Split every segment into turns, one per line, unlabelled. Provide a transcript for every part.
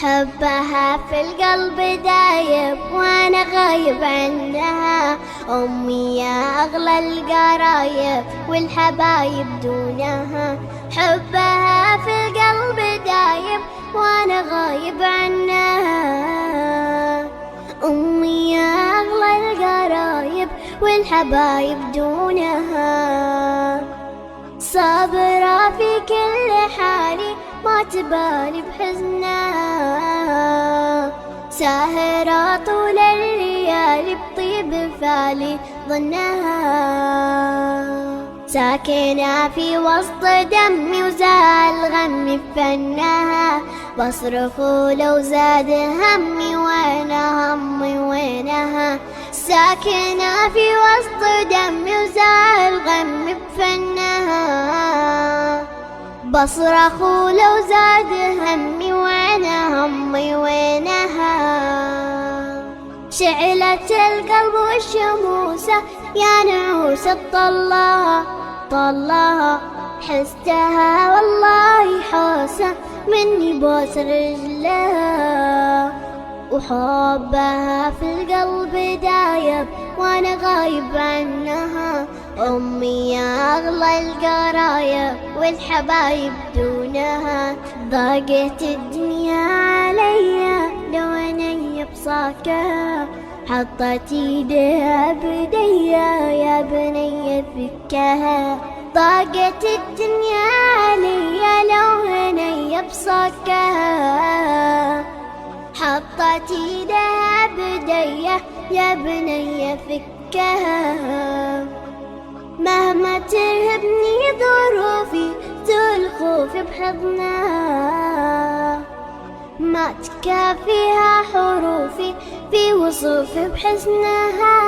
حبها في القلب دايب وانا غايب عنها. امي يا اغلى القرايب والحبايب دونها. حبها في القلب دايب وانا غايب عنها. امي يا اغلى القرايب والحبايب دونها. صابرة في كل حالي ما تبالي بحزنها. ساهرة طول الليالي بطيب فالي ظنها. ساكنة في وسط دمي وزال غمي بفنها. بصرخ لو زاد همي وانا همي وينها. ساكنة في وسط دمي وزال غمي بفنها. بصرخ لو زاد همي وانا همي وينها. شعلت القلب والشموسة يا نعوسة طلها طلها. حستها والله حوسة مني بوس رجلها. وحبها في القلب دايب وانا غايب عنها. امي يا اغلى القرايب والحبايب دونها. ضاقت الدنيا عليا لو اني بصاكها. حطت ايديها بديا يا بني فكها. ضاقت الدنيا عليا لو اني بصاكها. حطت ايدها بديا يا بني فكها. مهما ترهبني ظروفي زول خوفي بحضنها. ما تكافيها حروفي في وصوفي بحزنها.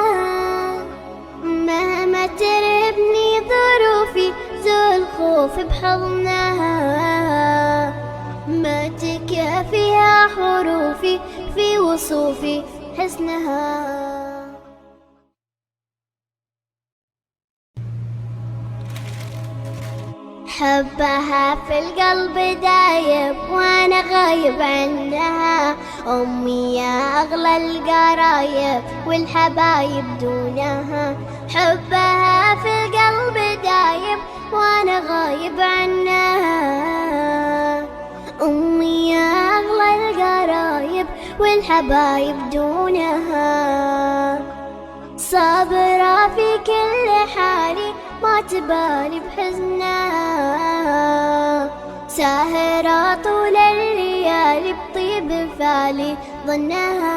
مهما ترهبني ظروفي زول خوفي بحضنها. ما تكافيها حروفي في وصوفي حسنها. حبها في القلب دايب وانا غايب عنها. امي يا اغلى القرايب والحبايب دونها. حبها في القلب دايب وانا غايب عنها. امي يا اغلى القرايب والحبايب دونها. صابرة في كل حالي ما تبالي بحزنها. ساهرة طول الليالي بطيب فالي ظنها.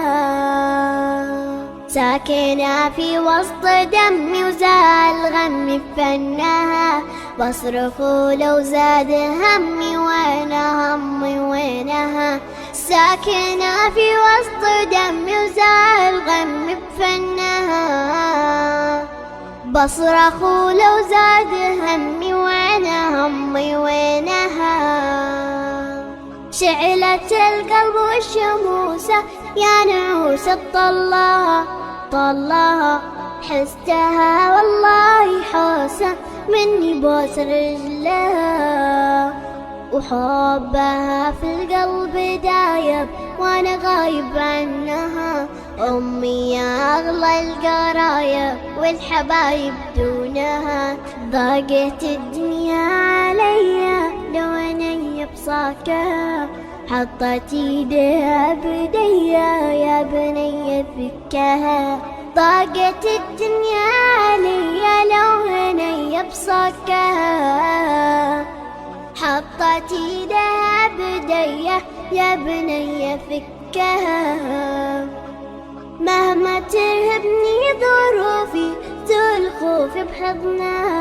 ساكنة في وسط دمي وزال غمي بفنها. بصرخ لو زاد همي وانا همي وينها. ساكنة في وسط دمي وزال غمي بفنها. بصرخ لو زاد همي وانا همي وينها. شعلت القلب والشموسة يا نعوسة طلها طلها. حستها والله حوسة مني بوس رجلها. وحبها في القلب دايب وانا غايب عنها. امي يا اغلى القرايب والحبايب دونها. ضاقت الدنيا عليا لو اني بصاكها. حطت ايديها بديا يا بني فكها. ضاقت الدنيا عليا لو اني بصاكها. حطت ايدها بديا يا بني فكها. مهما ترهبني ظروفي زول خوفي بحضنها.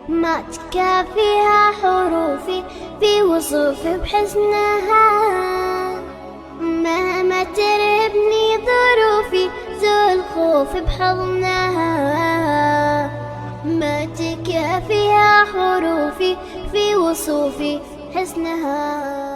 ما تكافيها حروفي في وصوفي بحزنها. مهما ترهبني ظروفي زول خوفي بحضنها. ما تكافيها حروفي في وصوفي حسنها.